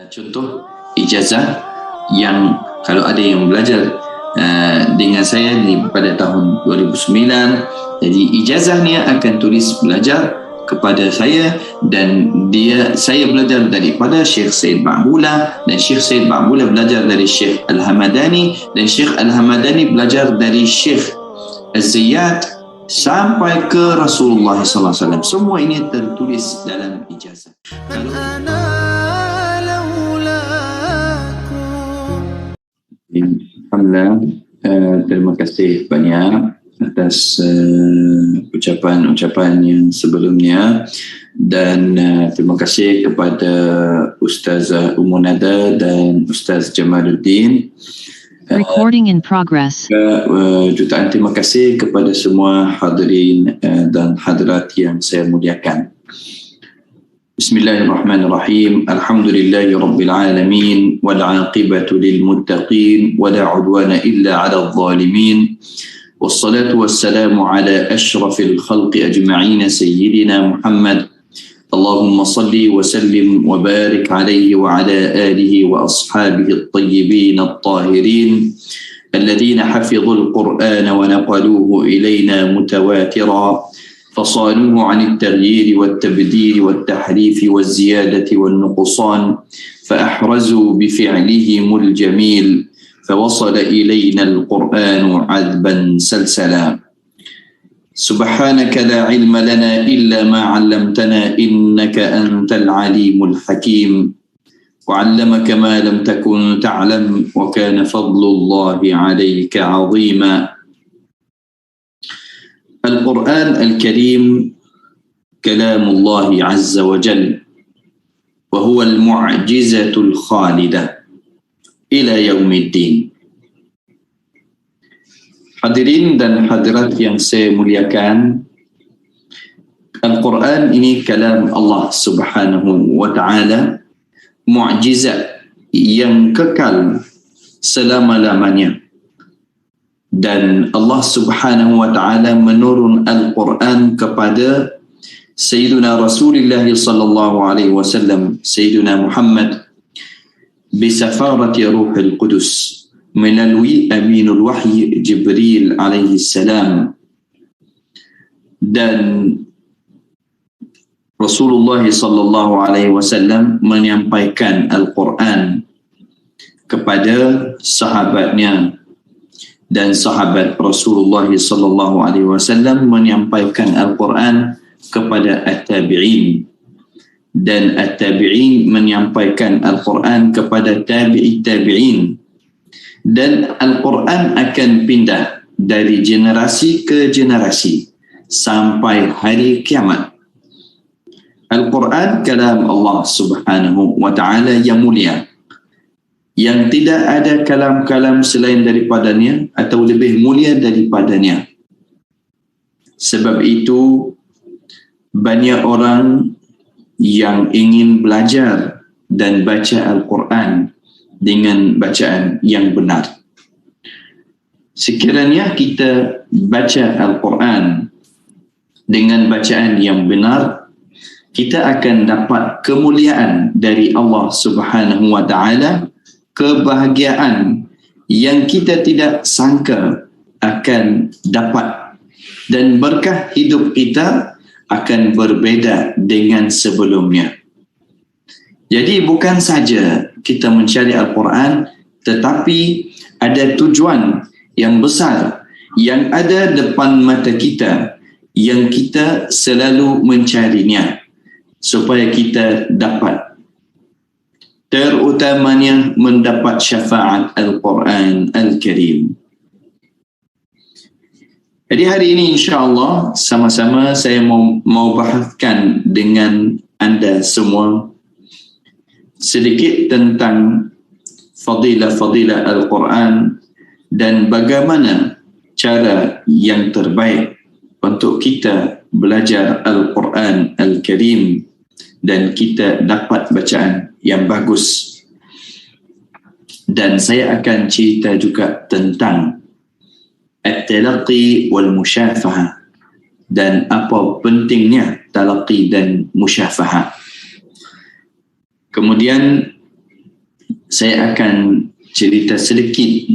Contoh ijazah yang kalau ada yang belajar dengan saya pada tahun 2009, jadi ijazah ni akan tulis belajar kepada saya, dan saya belajar daripada Syekh Said Ba'bula, dan Syekh Said Ba'bula belajar dari Syekh Al-Hamadani, dan Syekh Al-Hamadani belajar dari Syekh Az-Ziyad sampai ke Rasulullah sallallahu alaihi wasallam. Semua ini tertulis dalam ijazah. Alhamdulillah, terima kasih banyak atas ucapan-ucapan yang sebelumnya, dan terima kasih kepada Ustazah Umunada dan Ustaz Jamaluddin. Recording in progress. Jutaan terima kasih kepada semua hadirin dan hadirat yang saya muliakan. Bismillahirrahmanirrahim. Alhamdulillahi rabbil alamin, wal 'aqibatu lil muttaqin, wala 'udwana illa 'alal zalimin. Wassalatu wassalamu ala asyrafil khalqi ajma'in sayyidina Muhammad. Allahumma salli wa sallim wa barik alaihi wa ala alihi wa ashabihi at-tayyibin at-tahirin alladhina hafidhul Qur'ana wa naqaluhu ilayna mutawatira فصانوه عن التغيير والتبديل والتحريف والزيادة والنقصان فأحرزوا بفعلهم الجميل فوصل إلينا القرآن عذبا سلسلا. سبحانك لا علم لنا إلا ما علمتنا إنك أنت العليم الحكيم وعلمك ما لم تكن تعلم وكان فضل الله عليك عظيما. القرآن الكريم كلام الله عز وجل وهو المعجزة الخالدة إلى يوم الدين. Hadirin dan hadirat yang saya muliakan, Al-Quran ini kalam Allah Subhanahu wa ta'ala, mu'jizat yang kekal selama-lamanya. Dan Allah Subhanahu wa ta'ala menurun Al-Quran kepada Sayyiduna Rasulullah sallallahu alaihi wasallam, Sayyiduna Muhammad, bisafarati Ruhul Qudus, melalui Aminul Wahyi Jibril alaihi salam. Dan Rasulullah sallallahu alaihi wasallam menyampaikan Al-Quran kepada sahabatnya, dan sahabat Rasulullah sallallahu alaihi wasallam menyampaikan Al-Quran kepada at-tabi'in, dan at-tabi'in menyampaikan Al-Quran kepada tabi'i tabi'in, dan Al-Quran akan pindah dari generasi ke generasi sampai hari kiamat. Al-Quran kalam Allah Subhanahu wa ta'ala yang mulia, yang tidak ada kalam-kalam selain daripadanya atau lebih mulia daripadanya. Sebab itu banyak orang yang ingin belajar dan baca Al-Quran dengan bacaan yang benar. Sekiranya kita baca Al-Quran dengan bacaan yang benar, kita akan dapat kemuliaan dari Allah Subhanahu wa ta'ala, kebahagiaan yang kita tidak sangka akan dapat, dan berkah hidup kita akan berbeza dengan sebelumnya. Jadi bukan saja kita mencari Al-Quran, tetapi ada tujuan yang besar yang ada depan mata kita, yang kita selalu mencarinya supaya kita dapat, terutamanya mendapat syafaat Al-Quran Al-Karim. Jadi hari ini insya-Allah sama-sama saya mau bahaskan dengan anda semua sedikit tentang fadilah-fadilah Al-Quran dan bagaimana cara yang terbaik untuk kita belajar Al-Quran Al-Karim dan kita dapat bacaan yang bagus. Dan saya akan cerita juga tentang at-talaqi wal musyafahah, dan apa pentingnya talaqi dan musyafahah. Kemudian saya akan cerita sedikit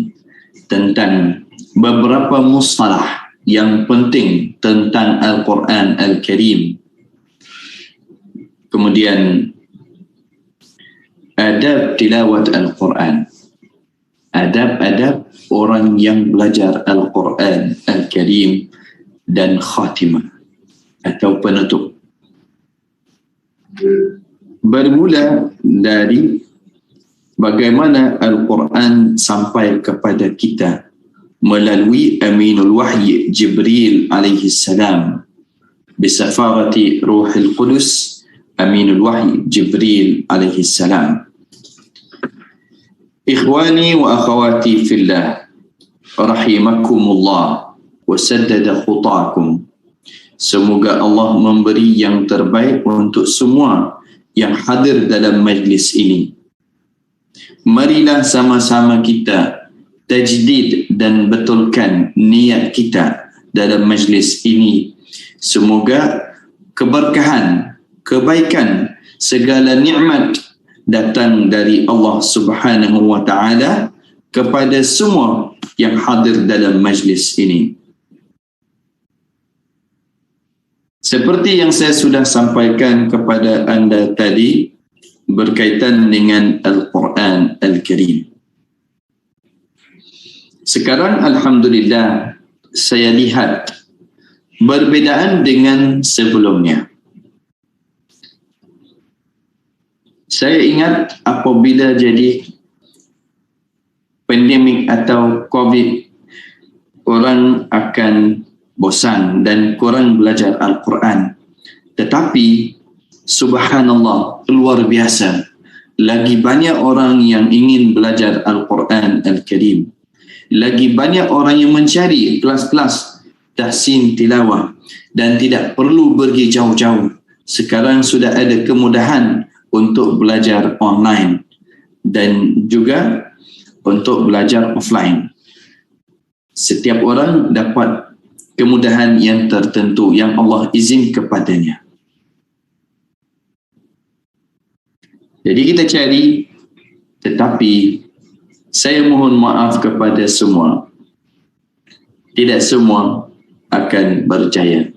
tentang beberapa mustalah yang penting tentang Al-Quran Al-Karim. Kemudian adab tilawat Al-Quran, adab-adab orang yang belajar Al-Quran Al-Karim, dan khatimah atau penutup. Bermula dari bagaimana Al-Quran sampai kepada kita melalui Aminul Wahyi Jibril alaihi salam bisafarati Ruhul Qudus Aminul Wahyi Jibril alaihi salam. Ikhwani wa akhawati fillah, rahimakumullah wa saddada khutakum. Semoga Allah memberi yang terbaik untuk semua yang hadir dalam majlis ini. Marilah sama-sama kita tajdid dan betulkan niat kita dalam majlis ini. Semoga keberkahan, kebaikan, segala nikmat datang dari Allah Subhanahu wa taala kepada semua yang hadir dalam majlis ini. Seperti yang saya sudah sampaikan kepada anda tadi berkaitan dengan Al-Quran Al-Karim. Sekarang alhamdulillah saya lihat perbezaan dengan sebelumnya. Saya ingat apabila jadi pandemik atau COVID, orang akan bosan dan kurang belajar Al-Quran. Tetapi subhanallah, luar biasa, lagi banyak orang yang ingin belajar Al-Quran Al-Karim. Lagi banyak orang yang mencari kelas-kelas tahsin tilawah dan tidak perlu pergi jauh-jauh. Sekarang sudah ada kemudahan untuk belajar online dan juga untuk belajar offline. Setiap orang dapat kemudahan yang tertentu yang Allah izin kepadanya. Jadi kita cari, tetapi saya mohon maaf kepada semua, tidak semua akan berjaya.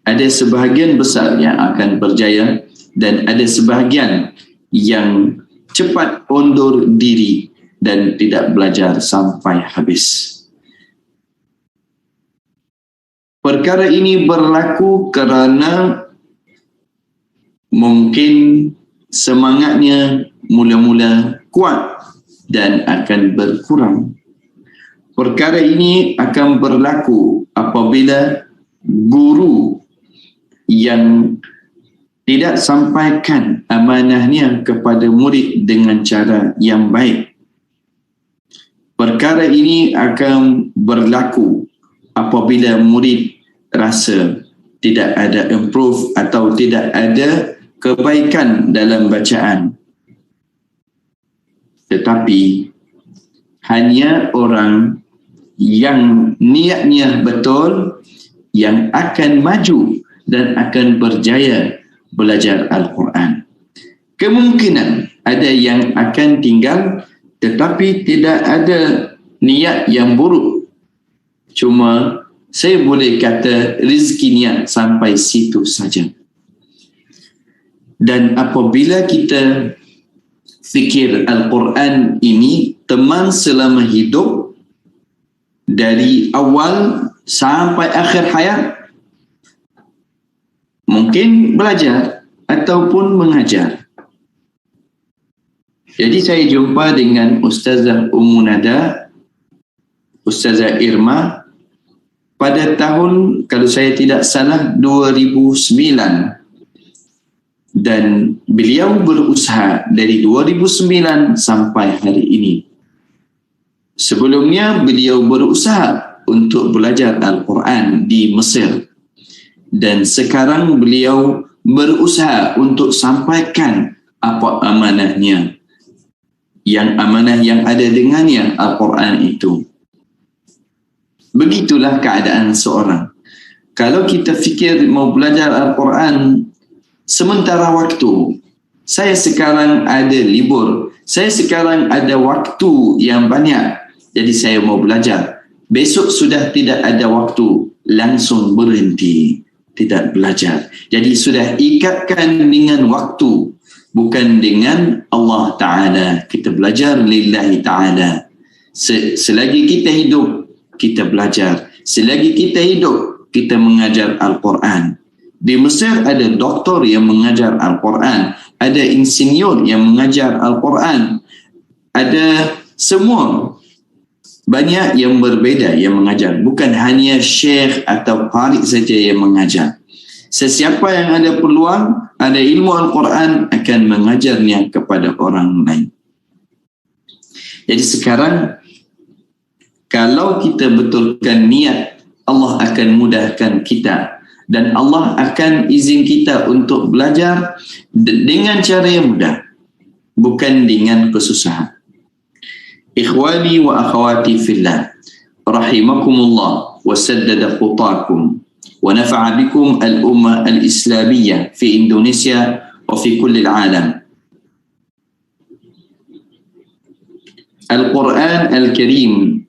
Ada sebahagian besar yang akan berjaya dan ada sebahagian yang cepat undur diri dan tidak belajar sampai habis. Perkara ini berlaku kerana mungkin semangatnya mula-mula kuat dan akan berkurang. Perkara ini akan berlaku apabila guru yang tidak sampaikan amanahnya kepada murid dengan cara yang baik. Perkara ini akan berlaku apabila murid rasa tidak ada improve atau tidak ada kebaikan dalam bacaan. Tetapi hanya orang yang niatnya betul yang akan maju dan akan berjaya belajar Al-Quran. Kemungkinan ada yang akan tinggal tetapi tidak ada niat yang buruk. Cuma saya boleh kata rezekinya sampai situ saja. Dan apabila kita fikir Al-Quran ini teman selama hidup dari awal sampai akhir hayat, mungkin belajar ataupun mengajar. Jadi saya jumpa dengan Ustazah Ummu Nada, Ustazah Irma pada tahun, kalau saya tidak salah, 2009. Dan beliau berusaha dari 2009 sampai hari ini. Sebelumnya beliau berusaha untuk belajar Al-Quran di Mesir. Dan sekarang beliau berusaha untuk sampaikan apa amanahnya. Yang amanah yang ada dengannya Al-Quran itu. Begitulah keadaan seorang. Kalau kita fikir mau belajar Al-Quran sementara waktu, saya sekarang ada libur, saya sekarang ada waktu yang banyak, jadi saya mau belajar. Besok sudah tidak ada waktu, langsung berhenti, tidak belajar. Jadi sudah ikatkan dengan waktu, bukan dengan Allah Ta'ala. Kita belajar lillahi Ta'ala. Selagi kita hidup, kita belajar. Selagi kita hidup, kita mengajar Al-Quran. Di Mesir ada doktor yang mengajar Al-Quran, ada insinyur yang mengajar Al-Quran, ada semua, banyak yang berbeza yang mengajar, bukan hanya syekh atau qari saja yang mengajar. Sesiapa yang ada peluang, ada ilmu Al-Quran, akan mengajarnya kepada orang lain. Jadi sekarang kalau kita betulkan niat, Allah akan mudahkan kita. Dan Allah akan izin kita untuk belajar dengan cara yang mudah, bukan dengan kesusahan. Ikhwani wa akhawati fillah, rahimakumullah wa saddada khutakum wa nafa'a bikum al-ummah al-islamiyah fi Indonesia wa fi kulli al-alam. Al-Quran Al-Karim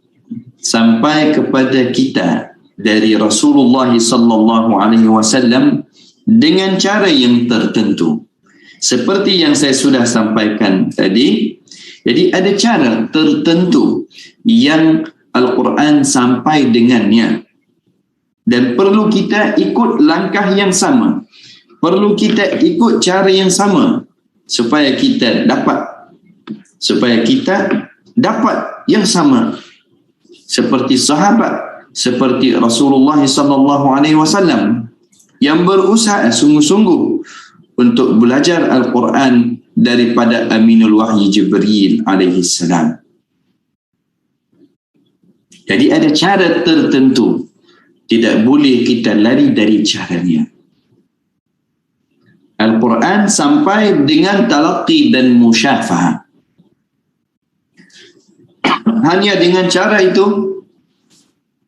sampai kepada kita dari Rasulullah sallallahu alaihi wasallam dengan cara yang tertentu. Seperti yang saya sudah sampaikan tadi, jadi ada cara tertentu yang Al-Quran sampai dengannya. Dan perlu kita ikut langkah yang sama. Perlu kita ikut cara yang sama supaya kita dapat yang sama seperti sahabat, seperti Rasulullah sallallahu alaihi wasallam yang berusaha sungguh-sungguh untuk belajar Al-Quran daripada Aminul Wahyi Jibril alaihi salam. Jadi ada cara tertentu, tidak boleh kita lari dari caranya. Al-Quran sampai dengan talaqi dan musyafahah. Hanya dengan cara itu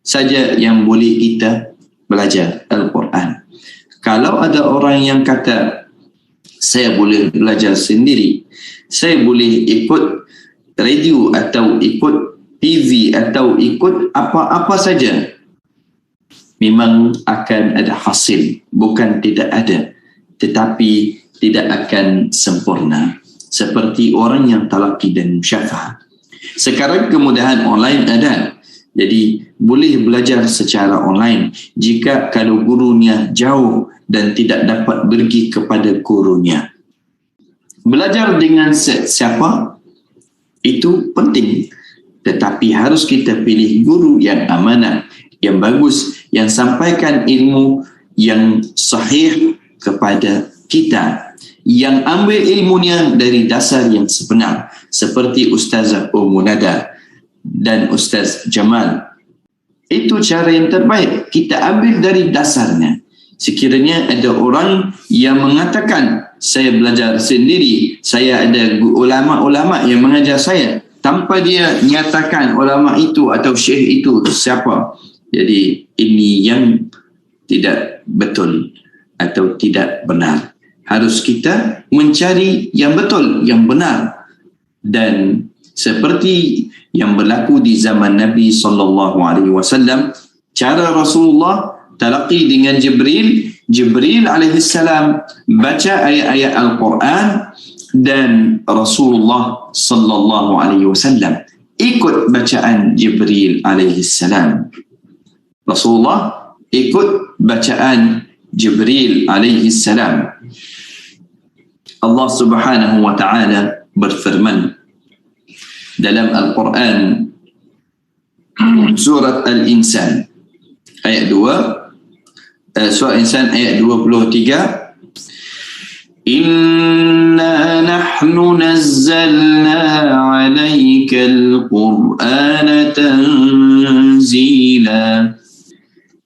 saja yang boleh kita belajar Al-Quran. Kalau ada orang yang kata, saya boleh belajar sendiri, saya boleh ikut radio atau ikut TV atau ikut apa-apa saja, memang akan ada hasil, bukan tidak ada, tetapi tidak akan sempurna seperti orang yang talaqi dan musyafahah. Sekarang kemudahan online ada, jadi boleh belajar secara online jika kalau gurunya jauh dan tidak dapat pergi kepada gurunya. Belajar dengan siapa itu penting, tetapi harus kita pilih guru yang amanah, yang bagus, yang sampaikan ilmu yang sahih kepada kita, yang ambil ilmunya dari dasar yang sebenar, seperti Ustazah Ummu Nada dan Ustaz Jamal. Itu cara yang terbaik, kita ambil dari dasarnya. Sekiranya ada orang yang mengatakan, saya belajar sendiri, saya ada ulama-ulama yang mengajar saya, tanpa dia nyatakan ulama itu atau syekh itu siapa. Jadi ini yang tidak betul atau tidak benar. Harus kita mencari yang betul, yang benar. Dan seperti yang berlaku di zaman Nabi SAW, cara Rasulullah talaqi dengan Jibril alaihissalam baca ayat-ayat Al-Quran, dan Rasulullah SAW ikut bacaan Jibril alaihissalam. Rasulullah ikut bacaan Jibril alaihissalam. Allah Subhanahu wa ta'ala berfirman dalam Al-Quran surat Al-Insan ayat 2, surat Insan ayat 23, Inna nahnu nazzalna alayka al-Qur'ana tanzila.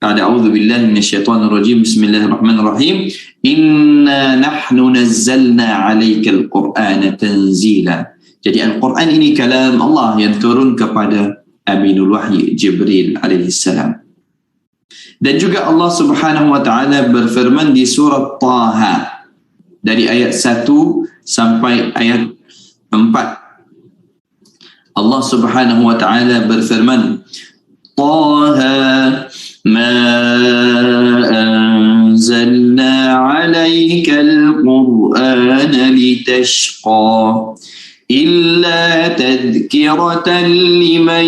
A'udzu billahi minasyaitonir rajim. Bismillahirrahmanirrahim. Inna nahnu nazzalna alayka al-Qur'ana tanzila. Jadi Al-Quran ini kalam Allah yang turun kepada Aminul Wahyi Jibril alaihissalam. Dan juga Allah Subhanahu wa ta'ala berfirman di surah Taha dari ayat 1 sampai ayat 4. Allah Subhanahu wa taala berfirman, Taha ma anzalna 'alaikal Qur'ana litashqa illa tadhkiratan liman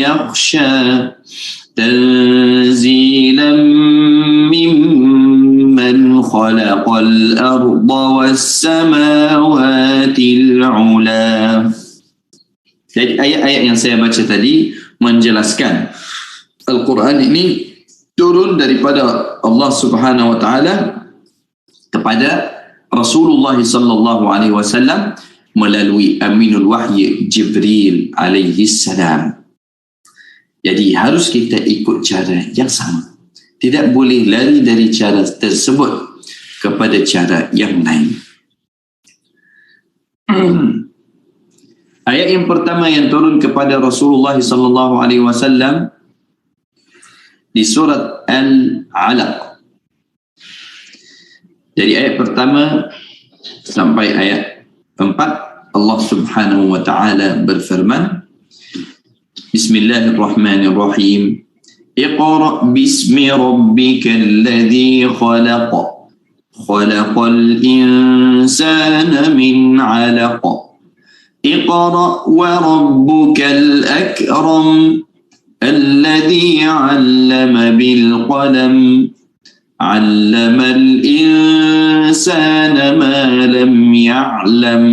yakhsha tanzilan mimman khalaqal arda was samawatil 'ula. Jadi ayat-ayat yang saya baca tadi menjelaskan Al-Quran ini turun daripada Allah Subhanahu wa taala kepada Rasulullah sallallahu alaihi wasallam melalui Aminul Wahyi Jibril alaihi salam. Jadi harus kita ikut cara yang sama. Tidak boleh lari dari cara tersebut kepada cara yang lain. Ayat yang pertama yang turun kepada Rasulullah sallallahu alaihi wasallam di surat Al-Alaq. Dari ayat pertama sampai ayat 4 Allah Subhanahu wa taala berfirman, Bismillahirrahmanirrahim. Iqra bismi rabbikal ladzi khalaq. Khalaqal insana min 'alaq. اقرأ وربك الأكرم الذي علم بالقلم علم الإنسان ما لم يعلم.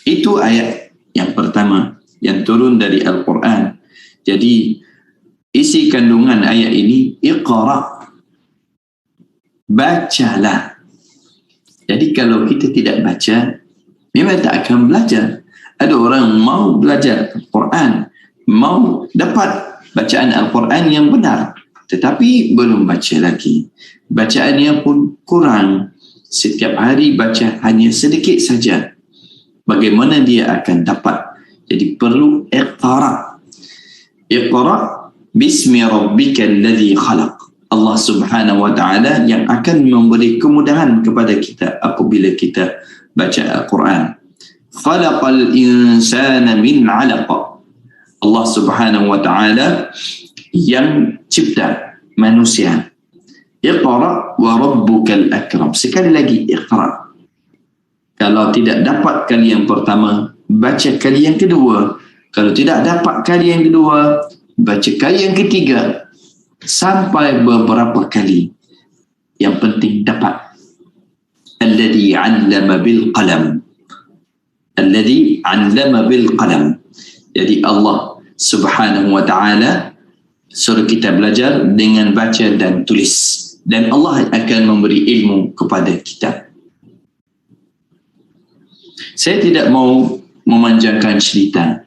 Itu ayat yang pertama yang turun dari Al-Quran. Jadi isi kandungan ayat ini, Iqra, bacalah. Jadi kalau kita tidak baca, memang tak akan belajar. Ada orang mau belajar Al-Quran, mau dapat bacaan Al-Quran yang benar, tetapi belum baca lagi. Bacaannya pun kurang. Setiap hari baca hanya sedikit saja. Bagaimana dia akan dapat? Jadi perlu Iqra. Iqra bismi rabbikal ladzi khalaq. Allah Subhanahu wa taala yang akan memberi kemudahan kepada kita apabila kita baca Al-Quran. Khalaqal insana min 'alaq. Allah Subhanahu wa taala yang cipta manusia. Iqra wa rabbukal akram. Sekali lagi Iqra. Kalau tidak dapat kali yang pertama, baca kali yang kedua. Kalau tidak dapat kali yang kedua, baca kali yang ketiga sampai beberapa kali. Yang penting dapat. Alladhi 'allama bil qalam. Alladhi 'allama bil qalam. Jadi Allah Subhanahu wa taala suruh kita belajar dengan baca dan tulis, dan Allah akan memberi ilmu kepada kita. Saya tidak mau memanjangkan cerita.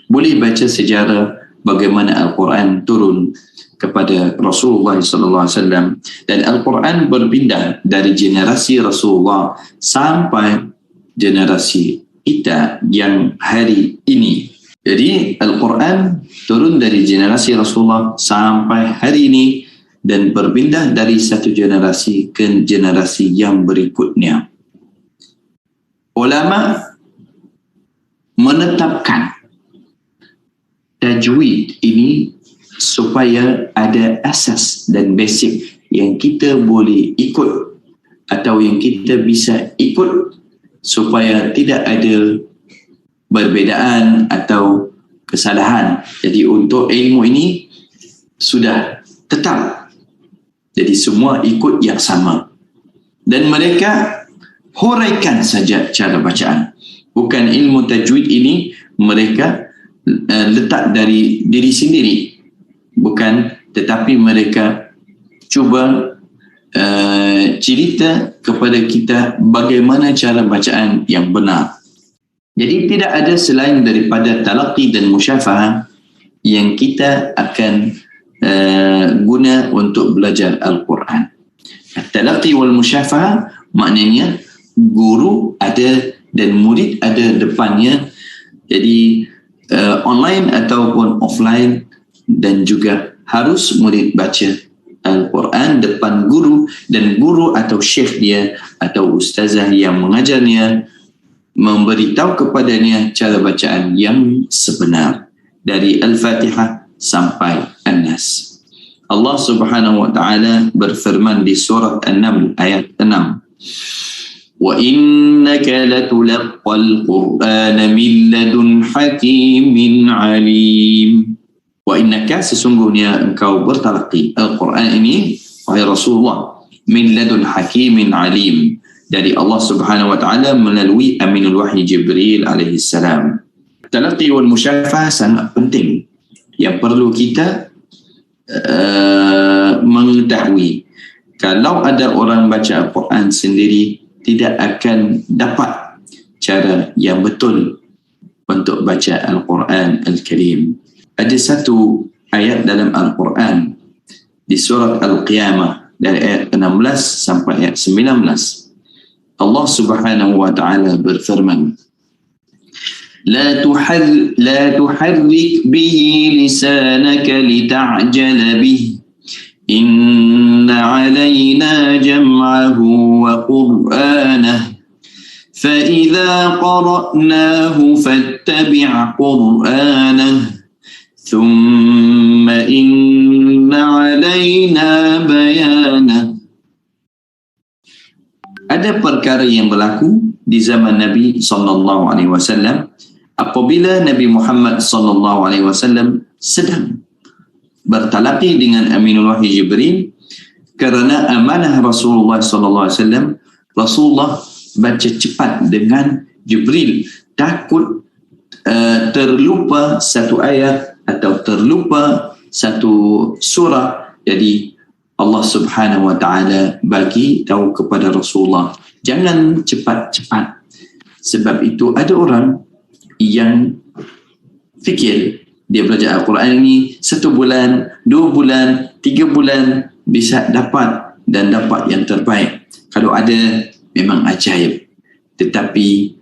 Boleh baca sejarah bagaimana Al-Quran turun kepada Rasulullah sallallahu alaihi wasallam, dan Al-Quran berpindah dari generasi Rasulullah sampai generasi kita yang hari ini. Jadi Al-Quran turun dari generasi Rasulullah sampai hari ini dan berpindah dari satu generasi ke generasi yang berikutnya. Ulama menetapkan tajwid ini supaya ada asas dan basic yang kita boleh ikut atau yang kita bisa ikut, supaya tidak ada perbezaan atau kesalahan. Jadi untuk ilmu ini sudah tetap, jadi semua ikut yang sama, dan mereka huraikan saja cara bacaan. Bukan ilmu tajwid ini mereka letak dari diri sendiri, bukan, tetapi mereka cuba cerita kepada kita bagaimana cara bacaan yang benar. Jadi tidak ada selain daripada talaqi dan musyafahah yang kita akan guna untuk belajar Al-Quran. Talaqi wal musyafahah maknanya guru ada dan murid ada depannya. Jadi online ataupun offline, dan juga harus murid baca Al-Quran depan guru, dan guru atau syekh dia atau ustazah yang mengajarnya memberitahu kepadanya cara bacaan yang sebenar dari Al-Fatihah sampai An-Nas. Allah Subhanahu wa taala berfirman di surah An-Naml ayat 6, wa innaka latulaqqal qur'ana min ladun hakimin alim. Wa innaka, sesungguhnya engkau bertalaqi Al-Quran ini wahai Rasulullah, min ladun hakimin alim, dari Allah Subhanahu wa taala melalui aminul wahyi Jibril alaihi salam. Talaqi wal musyafah sangat penting yang perlu kita mengetahui. Kalau ada orang baca Al-Quran sendiri, tidak akan dapat cara yang betul untuk baca Al-Quran Al-Karim. Ada satu ayat dalam Al-Quran di surat Al-Qiyamah dari ayat 16 sampai ayat 19. Allah Subhanahu wa taala berfirman, La tuharrik bihi lisanaka lita'jala bihi inna alayna jam'ahu wa qur'anah فإذا قرأناه فاتبع قرآنه ثم إن علينا بيانه. Ada perkara yang berlaku di zaman Nabi sallallahu alaihi wasallam apabila Nabi Muhammad sallallahu alaihi wasallam sedang bertalaqi dengan aminul wahyi Jibril, kerana amanah Rasulullah sallallahu alaihi wasallam. Rasulullah baca cepat dengan Jibril, takut terlupa satu ayat atau terlupa satu surah. Jadi Allah Subhanahu wa taala bagi tahu kepada Rasulullah, jangan cepat-cepat. Sebab itu ada orang yang fikir dia belajar Al-Quran ini 1 bulan, 2 bulan, 3 bulan bisa dapat dan dapat yang terbaik. Kalau ada memang ajaib. Tetapi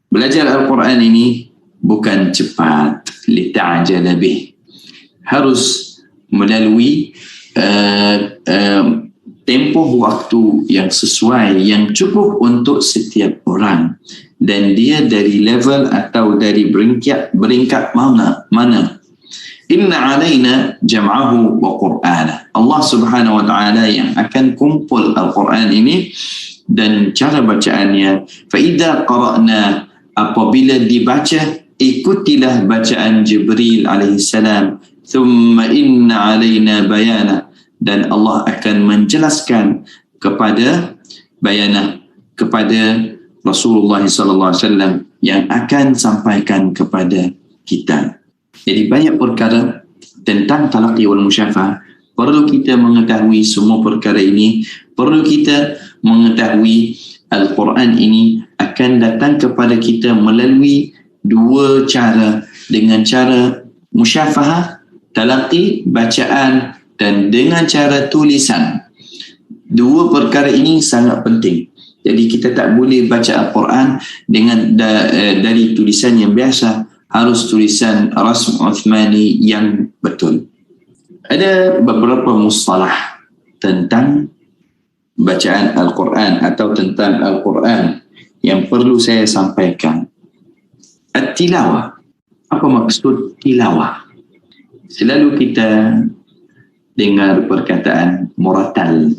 belajar Al-Quran ini bukan cepat, lita'jala bih. Harus melalui tempoh waktu yang sesuai, yang cukup untuk setiap orang, dan dia dari level atau dari beringkat mana. Inna alaina jam'ahu wa qur'ana. Allah Subhanahu wa taala yang akan kumpul Al-Quran ini dan cara bacaannya. Fa idza qara'na, apabila dibaca, ikutilah bacaan Jibril alaihi salam. Thumma inna alaina bayana, dan Allah akan menjelaskan kepada kepada Rasulullah sallallahu alaihi wasallam yang akan sampaikan kepada kita. Jadi banyak perkara tentang talaqi wal musyafah perlu kita mengetahui. Semua perkara ini perlu kita mengetahui. Al-Quran ini akan datang kepada kita melalui 2 cara, dengan cara musyafahah, talaqi, bacaan, dan dengan cara tulisan. 2 perkara ini sangat penting. Jadi kita tak boleh baca Al-Quran dengan dari tulisan yang biasa, harus tulisan Rasm Uthmani yang betul. Ada beberapa mustalah tentang bacaan Al-Quran atau tentang Al-Quran yang perlu saya sampaikan. At-tilawah. Apa maksud tilawah? Selalu kita dengar perkataan muratal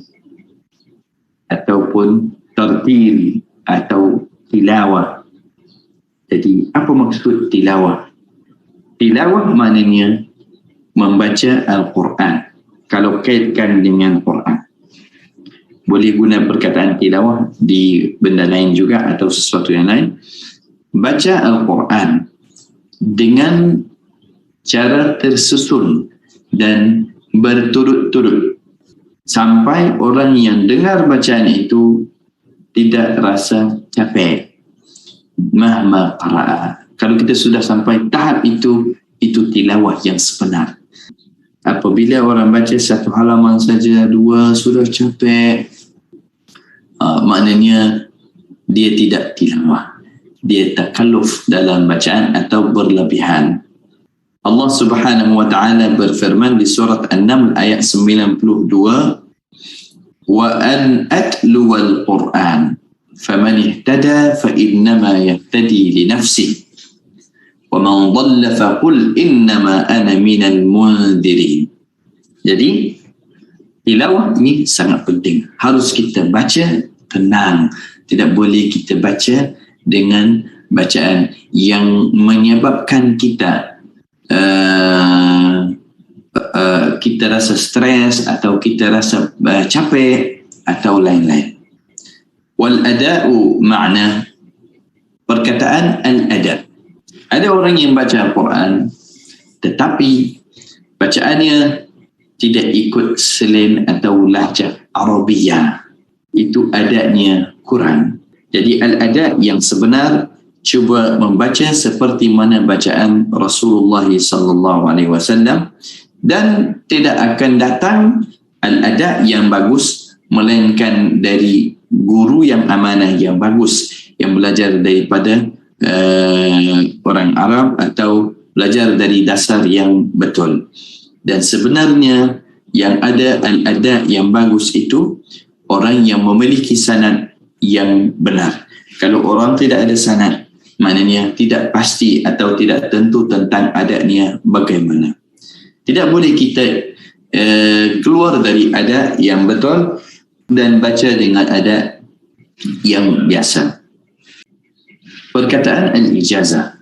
ataupun tartil atau tilawah. Jadi apa maksud tilawah? Tilawah maknanya membaca Al-Quran. Kalau kaitkan dengan Quran, boleh guna perkataan tilawah di benda lain juga atau sesuatu yang lain. Baca Al-Quran dengan cara tersusun dan berturut-turut sampai orang yang dengar bacaan itu tidak rasa capek. Mahma qara'a. Kalau kita sudah sampai tahap itu tilawah yang sebenar. Apabila orang baca 1 halaman saja, 2 sudah capek, maknanya dia tidak tilawah. Dia takalluf dalam bacaan atau berlebihan. Allah Subhanahu wa taala berfirman di surat An-Naml ayat 92, wa an atluwal Qur'an faman ihtada fa innama yahtadi li nafsihi wa man dhalla fa qul innama ana minal munzirin. Jadi tilawah ini sangat penting. Harus kita baca tenang. Tidak boleh kita baca dengan bacaan yang menyebabkan kita kita rasa stres atau kita rasa capek atau lain-lain. Wal ada'u makna perkataan al-ada'. Ada orang yang baca Al-Quran tetapi bacaannya tidak ikut selen atau lahjah Arabiyah. Itu adanya kurang. Jadi al-ada' yang sebenar cuba membaca seperti mana bacaan Rasulullah sallallahu alaihi wasallam, dan tidak akan datang al-ada' yang bagus melainkan dari guru yang amanah yang bagus, yang belajar daripada orang Arab atau belajar dari dasar yang betul. Dan sebenarnya yang ada al-ada' yang bagus itu orang yang memiliki sanad yang benar. Kalau orang tidak ada sanad, maknanya tidak pasti atau tidak tentu tentang adanya bagaimana. Tidak boleh kita keluar dari ada yang betul dan baca dengan ada yang biasa. Perkataan al-ijazah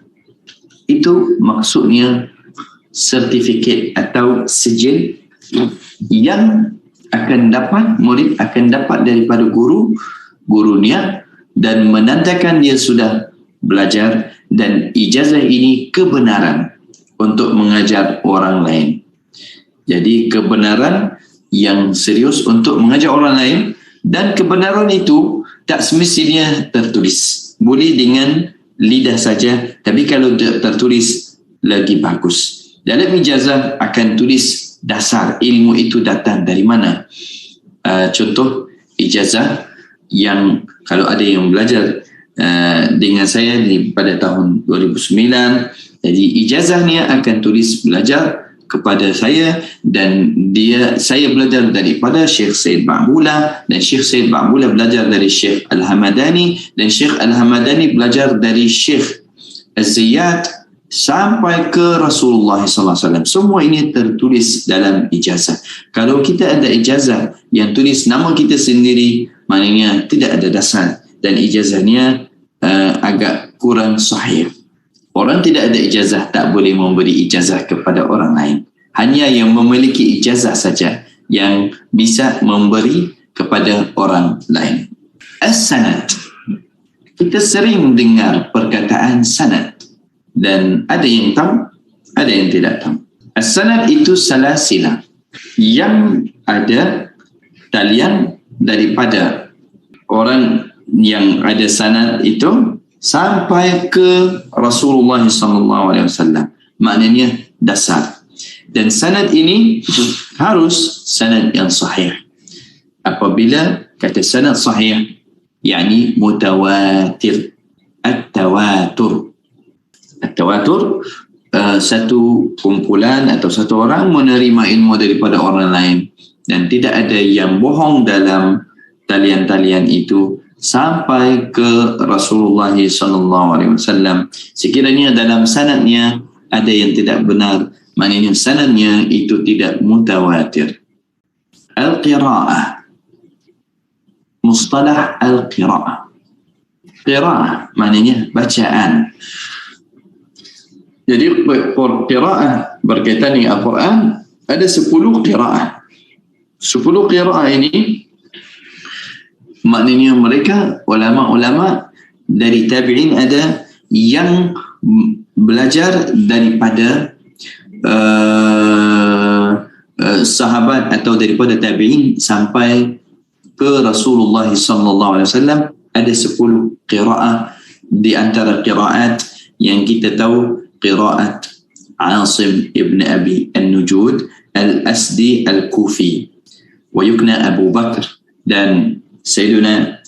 itu maksudnya sertifikat atau sijil yang akan dapat, murid akan dapat daripada gurunya dan menandakan dia sudah belajar, dan ijazah ini kebenaran untuk mengajar orang lain. Jadi kebenaran yang serius untuk mengajar orang lain, dan kebenaran itu tak semestinya tertulis. Boleh dengan lidah saja, tapi kalau tertulis lagi bagus. Dalam ijazah akan tulis dasar ilmu itu datang dari mana. Contoh ijazah yang kalau ada yang belajar dengan saya pada tahun 2009, jadi ijazahnya akan tulis belajar kepada saya, dan saya belajar daripada Syekh Said Ba'bula, dan Syekh Said Ba'bula belajar dari Syekh Al-Hamadani, dan Syekh Al-Hamadani belajar dari Syekh Az-Ziyad sampai ke Rasulullah SAW. Semua ini tertulis dalam ijazah. Kalau kita ada ijazah yang tulis nama kita sendiri, maknanya tidak ada dasar dan ijazahnya agak kurang sahih. Orang tidak ada ijazah tak boleh memberi ijazah kepada orang lain. Hanya yang memiliki ijazah saja yang bisa memberi kepada orang lain. As-sanad. Kita sering dengar perkataan sanad, dan ada yang tahu, ada yang tidak tahu. As-sanad itu salasilah yang ada talian daripada orang yang ada sanad itu sampai ke Rasulullah SAW. Maknanya dasar. Dan sanad ini harus sanad yang sahih. Apabila kata sanad sahih, yakni mutawatir. At-tawatur. At-tawatur, satu kumpulan atau satu orang menerima ilmu daripada orang lain, dan tidak ada yang bohong dalam talian-talian itu sampai ke Rasulullah SAW. Sekiranya dalam sanadnya ada yang tidak benar, maknanya sanadnya itu tidak mutawatir. Al-qira'ah, mustalah al-qira'ah. Qira'ah maknanya bacaan. Jadi qira'ah berkaitan dengan Al-Quran ada 10 qira'ah. 10 qira'ah ini maknanya mereka ulama-ulama dari tabi'in ada yang belajar daripada sahabat atau daripada tabi'in sampai ke Rasulullah SAW. Ada 10 qira'ah. Di antara qira'at yang kita tahu, qira'at Asim ibn Abi An-Nujud Al-Asdi Al-Kufi, wa yukna Abu Bakr, dan Sayyiduna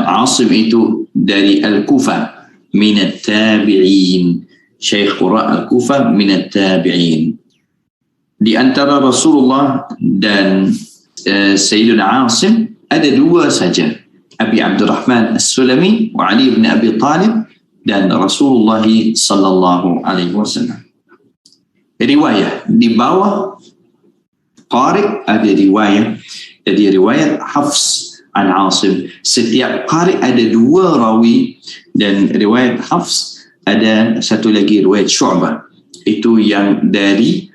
Asim itu dari Al-Kufa, minat tabi'in, Syekh Qura Al-Kufah min at-tabi'in. Di antara Rasulullah dan Sayyidina Asim ada dua saja, Abi Abdurrahman As-Sulami wa Ali bin Abi Talib dan Rasulullah sallallahu alaihi wasallam. Riwayat di bawah Qari ada riwayat, jadi riwayat Hafs an Asim. Setiap Qari ada dua rawi, dan riwayat Hafs ada satu lagi riwayat Syu'bah, itu yang dari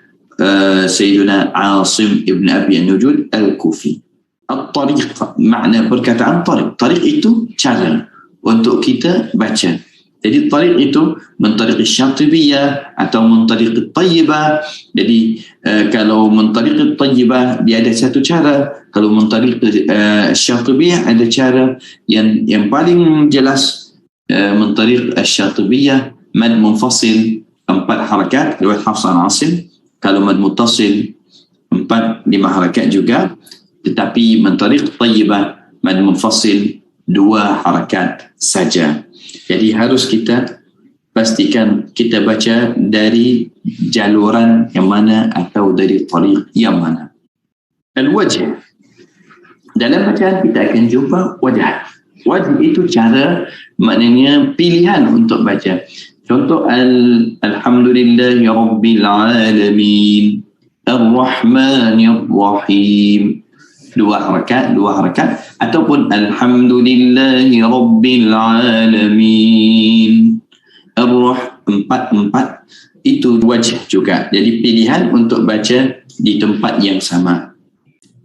Sayyidina Asim ibn Abi An-Nujud Al-Kufi. At-tariq, makna perkataan tariq. Tariq itu cara untuk kita baca. Jadi tariq itu mentariq Syatibiyah atau mentariq Tayyibah. Jadi kalau mentariq Tayyibah dia ada satu cara. Kalau mentariq Syatibiyah ada cara yang paling jelas. Mentariq Syatibiyah mad munfasil 4 harakat riwayat Hafs an Asim. Kalau mad muttasil 4-5 harakat juga. Tetapi mentariq Tayyibah mad munfasil 2 harakat saja. Jadi harus kita pastikan kita baca dari jaluran yang mana atau dari tariq yang mana. Al-wajh. Dalam bacaan kita akan jumpa wajah. Wajh itu cara, maknanya pilihan untuk baca. Contoh Alhamdulillahi Rabbil Alamin Ar-Rahmanir Rahim. 2 harakat ataupun Alhamdulillahi Rabbil Alamin Ar-Rah 4 itu wajh juga. Jadi pilihan untuk baca di tempat yang sama.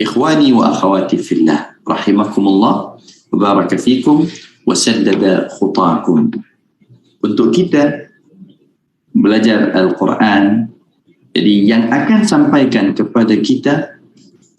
Ikhwani wa akhawati fillah rahimakumullah wa baraka fikum wa saddada khutakum. Untuk kita belajar Al-Quran, jadi yang akan sampaikan kepada kita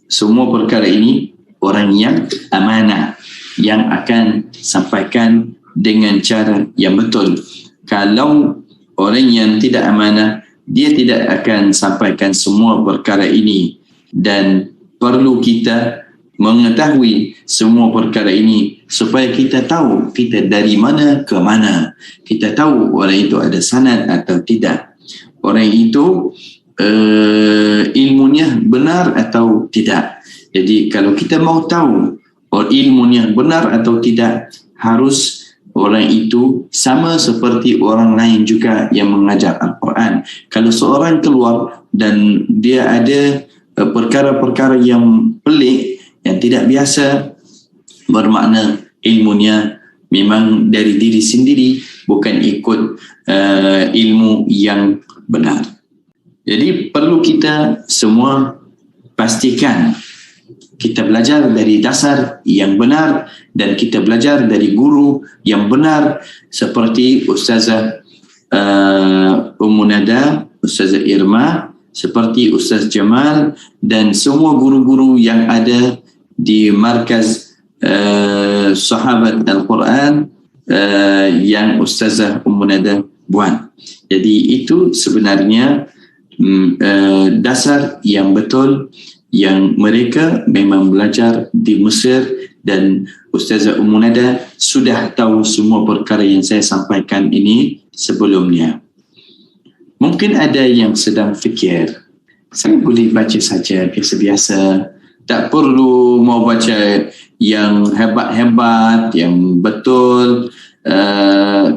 semua perkara ini orang yang amanah, yang akan sampaikan dengan cara yang betul. Kalau orang yang tidak amanah, dia tidak akan sampaikan semua perkara ini, dan perlu kita mengetahui semua perkara ini supaya kita tahu kita dari mana ke mana. Kita tahu orang itu ada sanad atau tidak. Orang itu ilmunya benar atau tidak. Jadi kalau kita mau tahu ilmunya benar atau tidak, harus orang itu sama seperti orang lain juga yang mengajar Al-Quran. Kalau seorang keluar dan dia ada perkara-perkara yang pelik, yang tidak biasa, bermakna ilmunya memang dari diri sendiri, bukan ikut ilmu yang benar. Jadi perlu kita semua pastikan kita belajar dari dasar yang benar dan kita belajar dari guru yang benar, seperti Ustazah Ummu Nada, Ustazah Irma, seperti Ustaz Jamal dan semua guru-guru yang ada di markaz Sahabat Al-Quran yang Ustazah Ummu Nada buat. Jadi itu sebenarnya dasar yang betul yang mereka memang belajar di Mesir, dan Ustazah Ummu Nada sudah tahu semua perkara yang saya sampaikan ini sebelumnya. Mungkin ada yang sedang fikir, saya boleh baca saja biasa-biasa, tak perlu mau baca yang hebat-hebat, yang betul.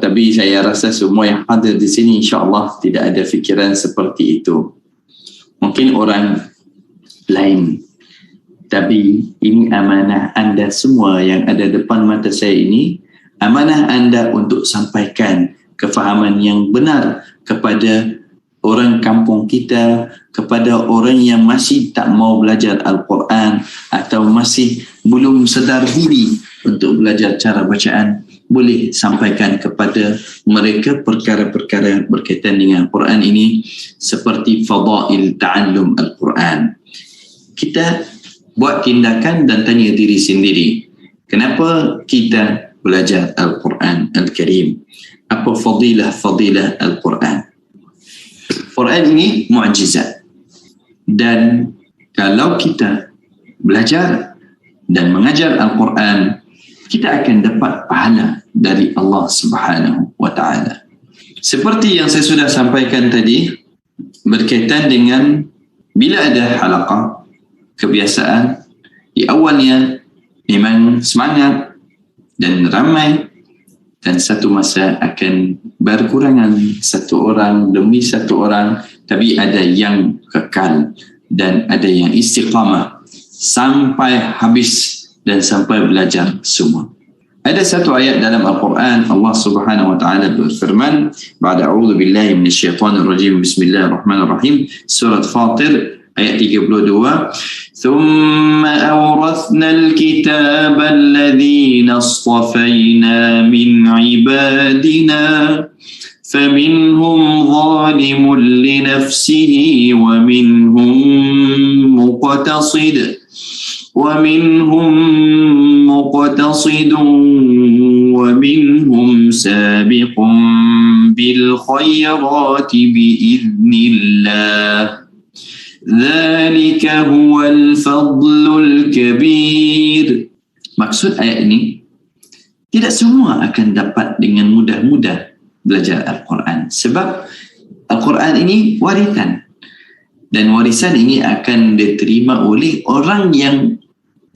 Tapi saya rasa semua yang hadir di sini insya-Allah tidak ada fikiran seperti itu. Mungkin orang lain, tapi ini amanah anda semua yang ada depan mata saya ini. Amanah anda untuk sampaikan kefahaman yang benar kepada orang kampung kita, kepada orang yang masih tak mau belajar Al-Quran atau masih belum sedar diri untuk belajar cara bacaan. Boleh sampaikan kepada mereka perkara-perkara berkaitan dengan Al-Quran ini, seperti fadail ta'allum Al-Quran. Kita buat tindakan dan tanya diri sendiri, kenapa kita belajar Al-Quran Al-Karim? Apa fadilah Al-Quran? Quran ini mukjizat, dan kalau kita belajar dan mengajar Al-Quran, kita akan dapat pahala dari Allah Subhanahu wa ta'ala. Seperti yang saya sudah sampaikan tadi, berkaitan dengan bila ada halaqah, kebiasaan, di awalnya memang semangat dan ramai, dan satu masa akan berkurangan satu orang demi satu orang, tapi ada yang kekal dan ada yang istiqamah sampai habis dan sampai belajar semua. Ada satu ayat dalam Al-Quran, Allah Subhanahu wa taala berfirman, ba'da a'udzu billahi minasyaitonir rajim, bismillahirrahmanirrahim, surat Fatir ayat 32, ثم أورثنا الكتاب الذين اصطفينا من عبادنا فمنهم ظالم لنفسه ومنهم مقتصد ومنهم سابق بالخيرات بإذن الله ذلك هو الفضل الكبير. Maksud ayat ini, tidak semua akan dapat dengan mudah-mudah belajar Al-Quran, sebab Al-Quran ini warisan, dan warisan ini akan diterima oleh orang yang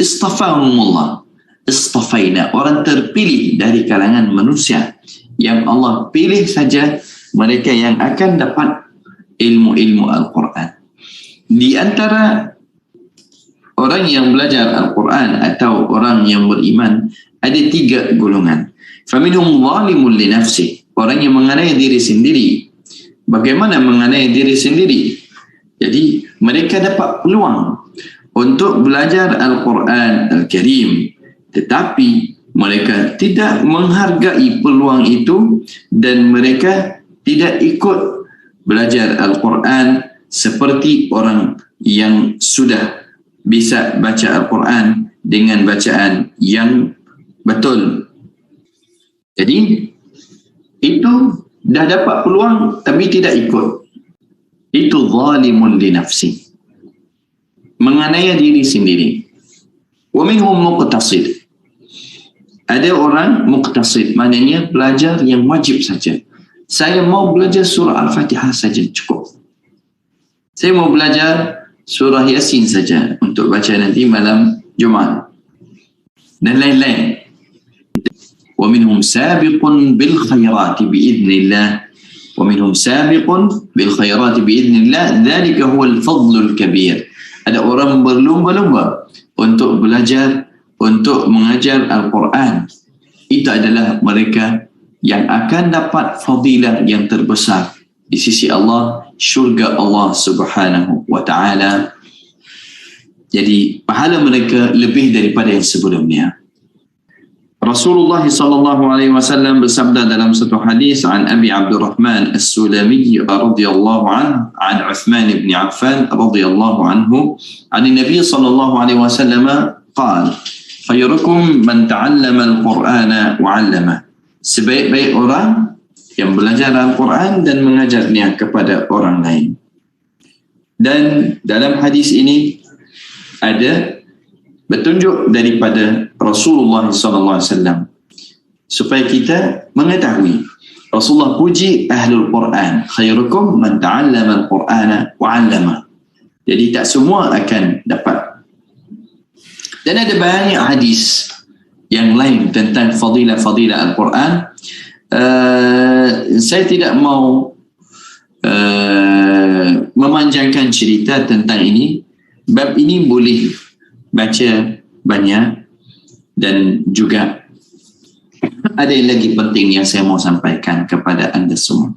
istafahumullah, istafaina, orang terpilih dari kalangan manusia yang Allah pilih saja, mereka yang akan dapat ilmu-ilmu Al-Quran. Di antara orang yang belajar Al-Quran atau orang yang beriman, ada 3 golongan. Faminhum zalimun li nafsihi, orang yang menganiaya diri sendiri. Bagaimana menganiaya diri sendiri? Jadi mereka dapat peluang untuk belajar Al-Quran Al-Karim, tetapi mereka tidak menghargai peluang itu dan mereka tidak ikut belajar Al-Quran seperti orang yang sudah bisa baca Al-Quran dengan bacaan yang betul. Jadi itu dah dapat peluang tapi tidak ikut. Itu zalimun li nafsi, menganiaya diri sendiri. Wa minhum muqtasid, ada orang muqtasid, maknanya belajar yang wajib saja. Saya mau belajar surah Al-Fatihah saja cukup. Saya mau belajar surah Yasin saja untuk baca nanti malam Jumaat dan lain-lain. Wa minhum sabiqun bil khairati biidznillah, wa minhum sabiqun bil khairati biidznillah, dzalika huwal fadlul kabir. Ada orang berlomba-lomba untuk belajar, untuk mengajar Al-Quran. Itu adalah mereka yang akan dapat fadilah yang terbesar di sisi Allah, syurga Allah Subhanahu wa ta'ala. Jadi pahala mereka lebih daripada yang sebelumnya. Rasulullah sallallahu alaihi wasallam bersabda dalam satu hadis, an Abi Abdurrahman As-Sulami radhiyallahu anhu, an Uthman ibn Affan radhiyallahu anhu, an Nabi sallallahu alaihi wasallam qala, khairukum man ta'allama al-Qur'ana wa 'allama. Sebaik-baik orang yang belajar Al-Quran dan mengajarnya kepada orang lain. Dan dalam hadis ini ada petunjuk daripada Rasulullah SAW supaya kita mengetahui. Rasulullah puji ahlul Quran, khairukum man ta'allama al-Qur'ana wa 'allama. Jadi tak semua akan dapat. Dan ada banyak hadis yang lain tentang fadilah-fadilah Al-Quran. Saya tidak mau memanjangkan cerita tentang ini. Bab ini boleh baca banyak, dan juga ada yang lagi penting yang saya mau sampaikan kepada anda semua.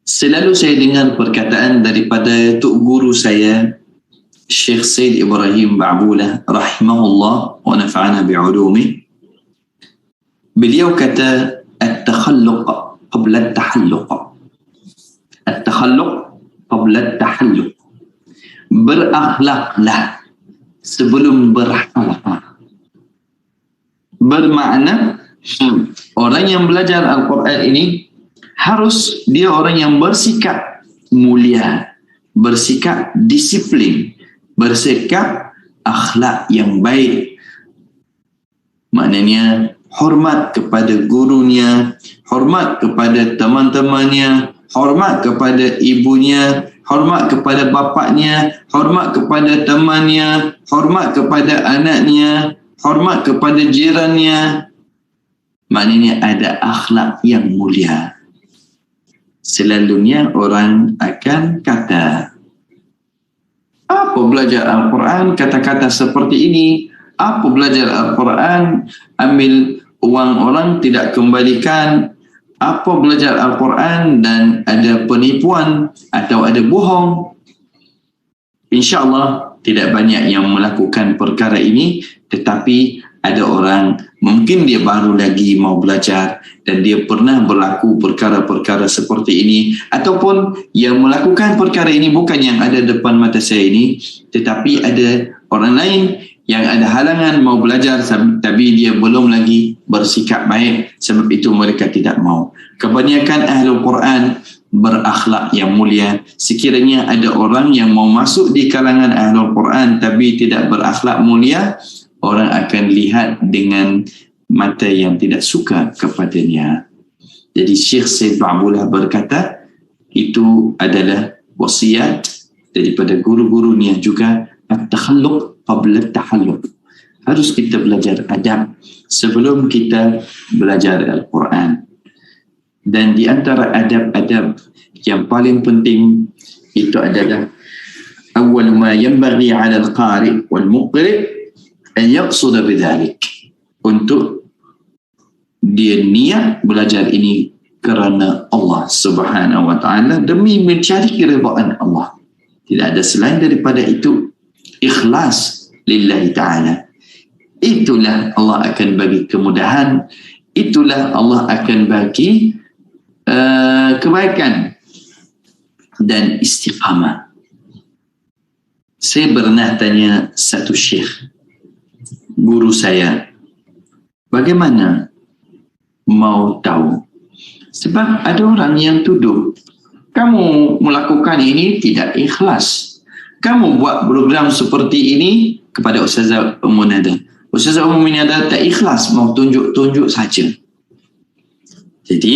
Selalu saya dengar perkataan daripada tok guru saya, Syekh Said Ibrahim Ba'bulah rahimahullah wa nafa'ana bi'ulumi. Beliau kata, at-takhalluq qabla at-tahalluq. At-takhalluq qabla at-tahalluq. Berakhlaklah sebelum berakhlak. Bermakna orang yang belajar Al-Quran ini harus dia orang yang bersikap mulia, bersikap disiplin, bersikap akhlak yang baik. Maknanya hormat kepada gurunya, hormat hormat kepada teman-temannya, hormat kepada ibunya, hormat kepada bapaknya, hormat kepada temannya, hormat kepada anaknya, hormat kepada jirannya. Maknanya ada akhlak yang mulia. Selalunya orang akan kata, apa belajar Al-Quran kata-kata seperti ini? Apa belajar Al-Quran ambil uang orang tidak kembalikan? Apa belajar Al-Quran dan ada penipuan atau ada bohong? InsyaAllah tidak banyak yang melakukan perkara ini, tetapi ada orang mungkin dia baru lagi mau belajar dan dia pernah berlaku perkara-perkara seperti ini, ataupun yang melakukan perkara ini bukan yang ada depan mata saya ini, tetapi ada orang lain yang ada halangan mau belajar tapi dia belum lagi bersikap baik, sebab itu mereka tidak mau. Kebanyakan Ahlul Quran berakhlak yang mulia. Sekiranya ada orang yang mau masuk di kalangan Ahlul Quran tapi tidak berakhlak mulia, orang akan lihat dengan mata yang tidak suka kepadanya. Jadi Syekh Said Ba'bullah berkata, itu adalah wasiat daripada guru-gurunya juga, at-takhalluq qabla at-tahalluq. Harus kita belajar adab sebelum kita belajar Al-Quran. Dan di antara adab-adab yang paling penting itu adalah awal ma yanbaghi 'ala al-qari' wal muqri' an yaqsud bidzalik. Untuk dia niat belajar ini kerana Allah Subhanahu wa taala, demi mencari keridhaan Allah. Tidak ada selain daripada itu. Ikhlas lillahi ta'ala. Itulah Allah akan bagi kemudahan, itulah Allah akan bagi kebaikan dan istiqamah. Saya pernah tanya satu syekh, guru saya, bagaimana mau tahu? Sebab ada orang yang tuduh, kamu melakukan ini tidak ikhlas. Kamu buat program seperti ini kepada Ustazah Ummu Nada. Ustazah Ummu Nada tak ikhlas, mau tunjuk-tunjuk saja. Jadi,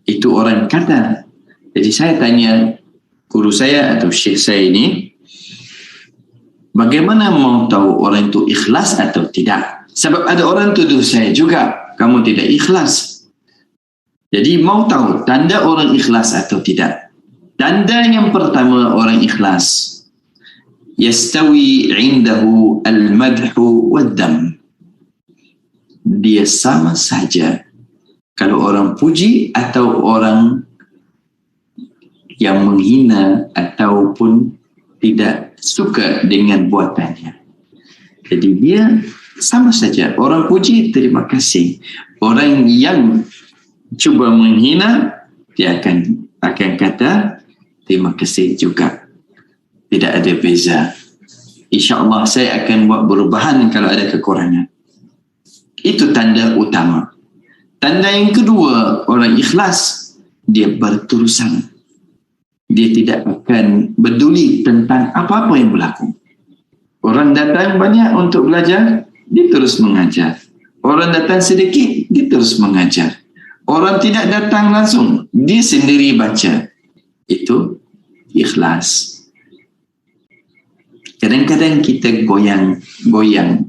itu orang kata. Jadi saya tanya guru saya atau syekh saya ini, bagaimana mau tahu orang itu ikhlas atau tidak? Sebab ada orang tuduh saya juga, kamu tidak ikhlas. Jadi mau tahu tanda orang ikhlas atau tidak. Tanda yang pertama orang ikhlas, yastawi indahu al-madhu wad-dam. Dia sama saja kalau orang puji atau orang yang menghina ataupun tidak suka dengan buatannya. Jadi dia sama saja. Orang puji, terima kasih. Orang yang cuba menghina, dia akan kata terima kasih juga. Tidak ada beza. InsyaAllah saya akan buat perubahan kalau ada kekurangan. Itu tanda utama. Tanda yang kedua, orang ikhlas, dia berterusan. Dia tidak akan peduli tentang apa-apa yang berlaku. Orang datang banyak untuk belajar, dia terus mengajar. Orang datang sedikit, dia terus mengajar. Orang tidak datang langsung, dia sendiri baca. Itu ikhlas. Kadang-kadang kita goyang,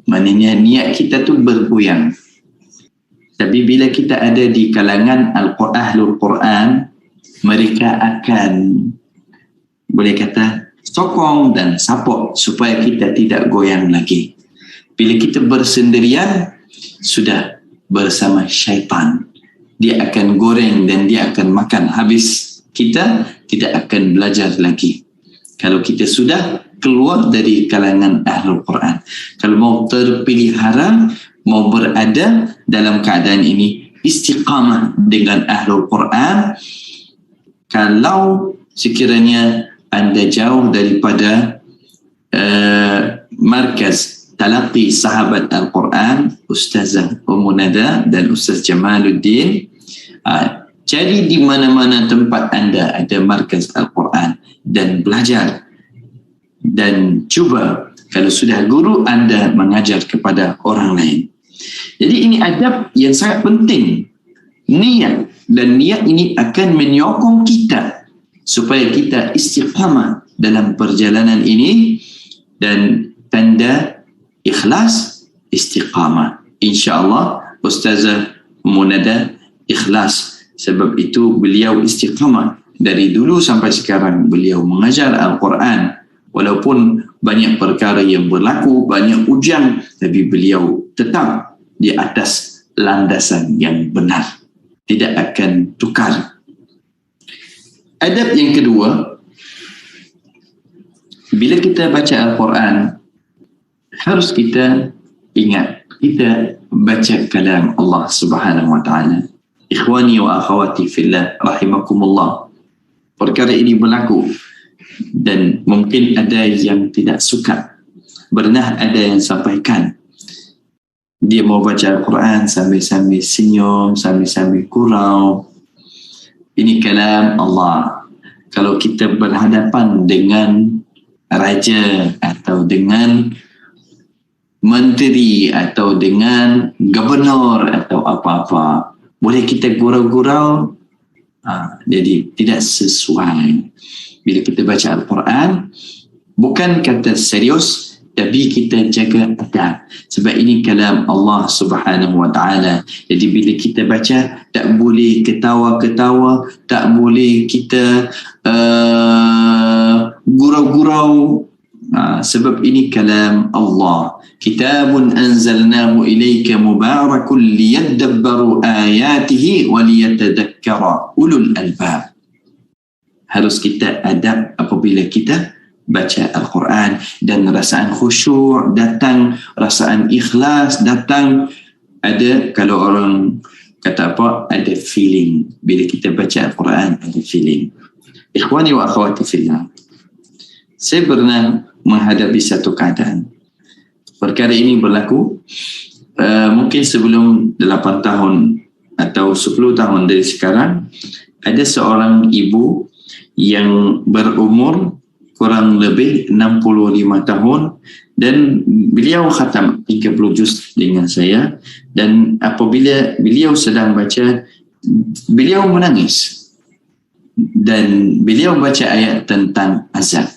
maknanya niat kita tu bergoyang. Tapi bila kita ada di kalangan Ahlul Quran, mereka akan, boleh kata, sokong dan support supaya kita tidak goyang lagi. Bila kita bersendirian, sudah bersama syaitan. Dia akan goreng dan dia akan makan habis. Kita tidak akan belajar lagi. Kalau kita sudah keluar dari kalangan Ahlul Quran. Kalau mau terpelihara, mau berada dalam keadaan ini, istiqamah dengan Ahlul Quran. Kalau sekiranya anda jauh daripada markaz talaqi sahabat Al-Quran, Ustazah Ummu Nada dan Ustaz Jamaluddin, jadi di mana-mana tempat anda ada markaz Al-Quran dan belajar dan cuba kalau sudah guru anda mengajar kepada orang lain. Jadi ini adab yang sangat penting niat, dan niat ini akan menyokong kita supaya kita istiqamah dalam perjalanan ini. Dan tanda ikhlas istiqamah, insya-Allah Ustazah Munada ikhlas. Sebab itu beliau istiqamah dari dulu sampai sekarang. Beliau mengajar Al-Quran walaupun banyak perkara yang berlaku, banyak ujian, tapi beliau tetap di atas landasan yang benar, tidak akan tukar. Adab yang kedua, bila kita baca Al-Quran, harus kita ingat, kita baca kalam Allah Subhanahu wa ta'ala. Ikhwani wa akhawati fillah rahimakumullah, perkara ini berlaku dan mungkin ada yang tidak suka. Pernah ada yang sampaikan dia mau baca Al-Quran sambil-sambil senyum, sambil-sambil gurau. Ini kalam Allah. Kalau kita berhadapan dengan raja atau dengan menteri atau dengan gubernur atau apa-apa, boleh kita gurau-gurau, jadi tidak sesuai. Bila kita baca Al-Quran, bukan kata serius, tapi kita jaga adab. Sebab ini kalam Allah Subhanahu wa ta'ala. Jadi bila kita baca, tak boleh ketawa-ketawa, tak boleh kita gurau-gurau. Sebab ini kalam Allah. Kitabun anzalnahu ilayka mubarakun liyadabbaru ayatihi wa liyatadakkara ulul albab. Harus kita adab apabila kita baca Al-Quran, dan rasaan khusyuk datang, rasaan ikhlas datang. Ada, kalau orang kata apa, ada feeling. Bila kita baca Al-Quran, ada feeling. Ikhwani wa akhwati fillah, saya pernah menghadapi satu keadaan. Perkara ini berlaku mungkin sebelum 8 tahun atau 10 tahun dari sekarang. Ada seorang ibu yang berumur kurang lebih 65 tahun dan beliau khatam 30 juz dengan saya, dan apabila beliau sedang baca, beliau menangis dan beliau baca ayat tentang azab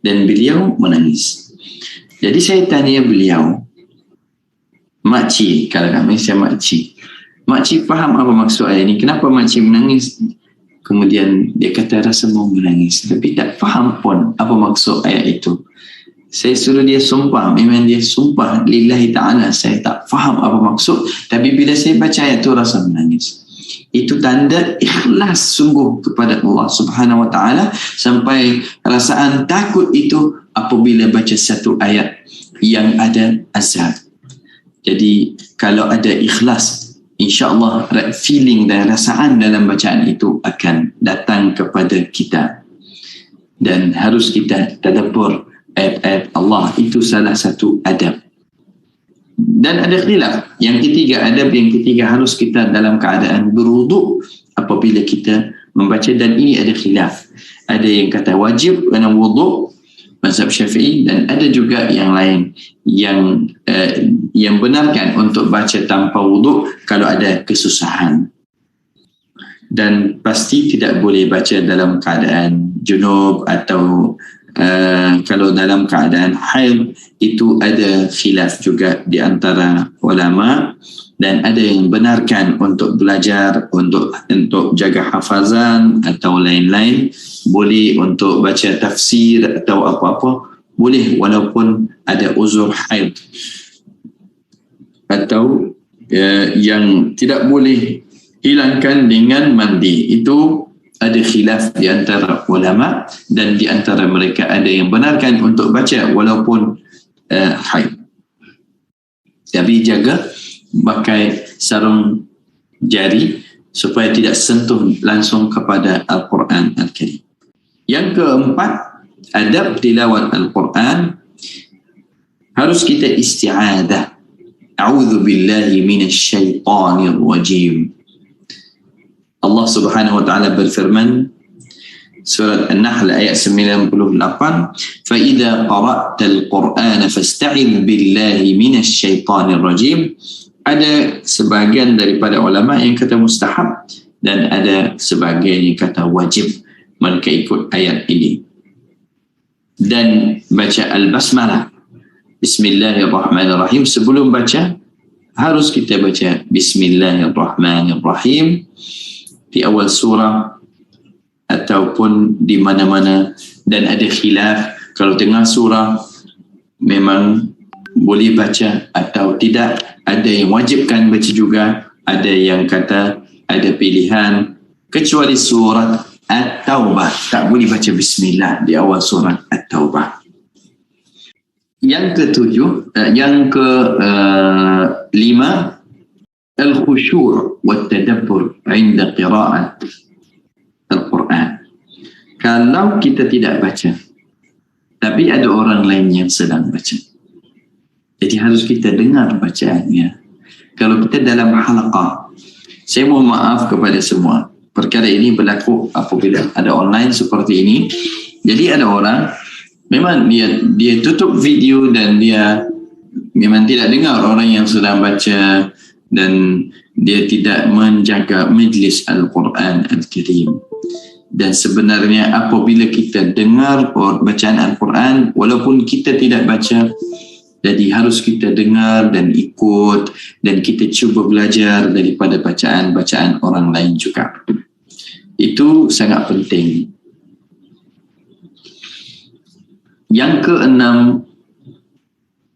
dan beliau menangis. Jadi saya tanya beliau, makcik, kalau kami saya makcik faham apa maksud ayat ini, kenapa makcik menangis? Kemudian dia kata rasa mau menangis, tapi tak faham pun apa maksud ayat itu. Saya suruh dia sumpah, memang dia sumpah lillahi ta'ala, saya tak faham apa maksud, tapi bila saya baca ayat itu rasa menangis. Itu tanda ikhlas sungguh kepada Allah Subhanahu wa ta'ala, sampai rasaan takut itu apabila baca satu ayat yang ada azab. Jadi kalau ada ikhlas, InsyaAllah feeling dan rasaan dalam bacaan itu akan datang kepada kita. Dan harus kita tadabbur ayat-ayat Allah. Itu salah satu adab. Dan ada khilaf. Yang ketiga, adab yang ketiga, harus kita dalam keadaan berwuduk apabila kita membaca. Dan ini ada khilaf. Ada yang kata wajib kena wuduk, mazhab Syafi'i, dan ada juga yang lain yang benarkan untuk baca tanpa wuduk kalau ada kesusahan. Dan pasti tidak boleh baca dalam keadaan junub atau kalau dalam keadaan haid. Itu ada khilaf juga di antara ulama, dan ada yang benarkan untuk belajar, untuk jaga hafazan atau lain-lain. Boleh untuk baca tafsir atau apa-apa, boleh walaupun ada uzur haid. Atau yang tidak boleh hilangkan dengan mandi. Itu ada khilaf di antara ulama, dan di antara mereka ada yang benarkan untuk baca walaupun haid. Tapi jaga pakai sarung jari supaya tidak sentuh langsung kepada Al-Quran Al-Karim. Yang keempat, adab tilawat Al-Quran, harus kita isti'adah. A'udzu billahi minasy syaithanir rajim. Allah Subhanahu wa ta'ala berfirman, surat An-Nahl ayat 98, فَإِذَا قَرَأْتَ الْقُرْآنَ فَاسْتَعِذْ بِاللَّهِ مِنَ الشَّيْطَانِ الرَّجِيمِ ada sebahagian daripada ulama yang kata mustahab dan ada sebahagian yang kata wajib mereka ikut ayat ini. Dan baca al-basmalah, Bismillahirrahmanirrahim, sebelum baca harus kita baca Bismillahirrahmanirrahim di awal surah ataupun di mana-mana. Dan ada khilaf, kalau tengah surah memang boleh baca atau tidak. Ada yang wajibkan baca juga, ada yang kata ada pilihan, kecuali surat At-Taubah tak boleh baca Bismillah di awal surat At-Taubah. Yang ketujuh, yang kelima, al-khusyu' wa tadabbur 'inda qira'at al-Quran. Kalau kita tidak baca tapi ada orang lain yang sedang baca, jadi harus kita dengar bacaannya. Kalau kita dalam halaqah, saya mohon maaf kepada semua, perkara ini berlaku apabila ada online seperti ini. Jadi ada orang memang dia tutup video dan dia memang tidak dengar orang yang sedang baca, dan dia tidak menjaga majlis Al-Quran Al-Karim. Dan sebenarnya apabila kita dengar bacaan Al-Quran, walaupun kita tidak baca, jadi harus kita dengar dan ikut, dan kita cuba belajar daripada bacaan-bacaan orang lain juga. Itu sangat penting. Yang keenam,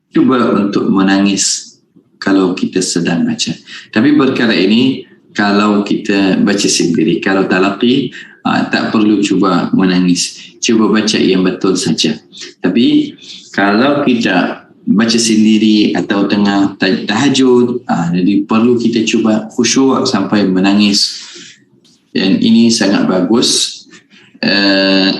cuba untuk menangis kalau kita sedang baca. Tapi perkara ini kalau kita baca sendiri, kalau talaqi tak perlu cuba menangis, cuba baca yang betul saja. Tapi kalau kita baca sendiri atau tengah tahajud, jadi perlu kita cuba khusyuk sampai menangis. Dan ini sangat bagus.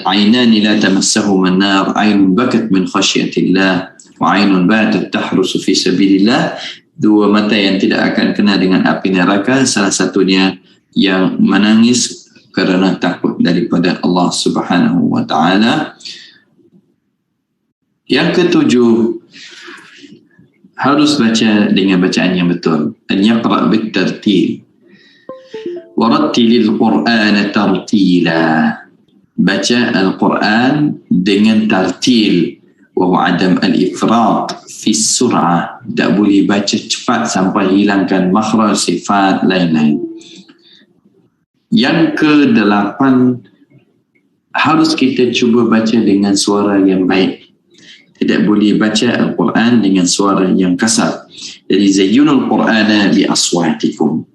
Ainani la tamassahuma an-nar, ainun bakat min khasyatillah wa ainun batat tahrusu fi sabilillah. Dua mata yang tidak akan kena dengan api neraka, salah satunya yang menangis kerana takut daripada Allah Subhanahu wa taala. Yang ketujuh, harus baca dengan bacaan yang betul. An yaqra' bit tartil wa rattilil qur'ana tartila. Baca Al-Quran dengan tartil, wa adam al-ifrat fi sur'ah. Tak boleh baca cepat sampai hilangkan makhraj, sifat lain-lain. Yang ke-8, harus kita cuba baca dengan suara yang baik. Tidak boleh baca Al-Quran dengan suara yang kasar. Jadi zayyunul Qur'ana bi aswatikum.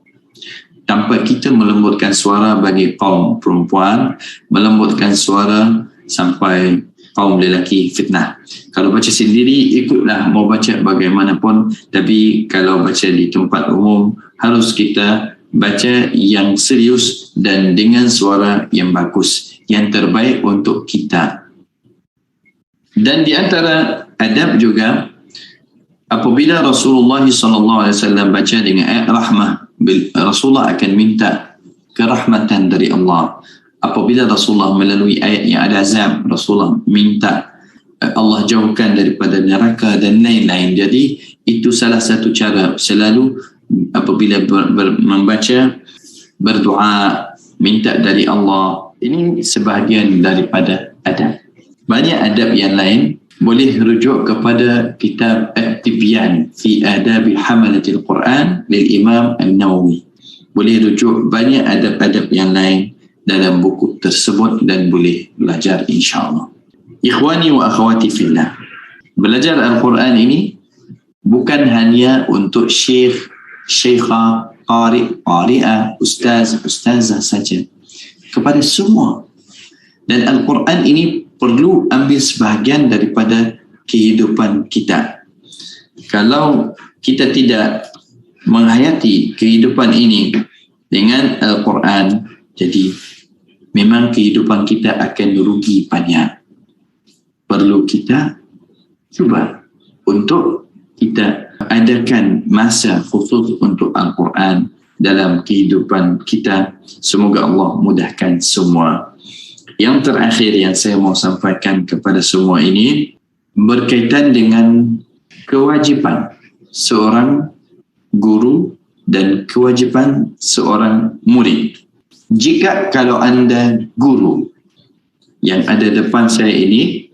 Tanpa kita melembutkan suara bagi kaum perempuan, melembutkan suara sampai kaum lelaki fitnah. Kalau baca sendiri, ikutlah mau baca bagaimanapun. Tapi kalau baca di tempat umum, harus kita baca yang serius dan dengan suara yang bagus, yang terbaik untuk kita. Dan di antara adab juga, apabila Rasulullah SAW baca dengan ayat rahmah, Rasulullah akan minta kerahmatan dari Allah. Apabila Rasulullah melalui ayat yang ada azab, Rasulullah minta Allah jauhkan daripada neraka dan lain-lain. Jadi itu salah satu cara selalu apabila membaca, berdoa, minta dari Allah. Ini sebahagian daripada adab. Banyak adab yang lain boleh rujuk kepada kitab At-Tibyan fi Adabi Hamalatil Quran lil Imam An-Nawawi. Boleh rujuk banyak adab-adab yang lain dalam buku tersebut dan boleh belajar insya-Allah. Ikhwani wa akhwati fillah, belajar Al-Quran ini bukan hanya untuk syekh, syekhah, qari, qari'ah, ustaz, ustazah saja, kepada semua. Dan Al-Quran ini perlu ambil sebahagian daripada kehidupan kita. Kalau kita tidak menghayati kehidupan ini dengan Al-Quran, jadi memang kehidupan kita akan rugi banyak. Perlu kita cuba untuk kita adakan masa khusus untuk Al-Quran dalam kehidupan kita. Semoga Allah mudahkan semua. Yang terakhir yang saya mau sampaikan kepada semua ini berkaitan dengan kewajipan seorang guru dan kewajipan seorang murid. Jika kalau anda guru yang ada depan saya ini,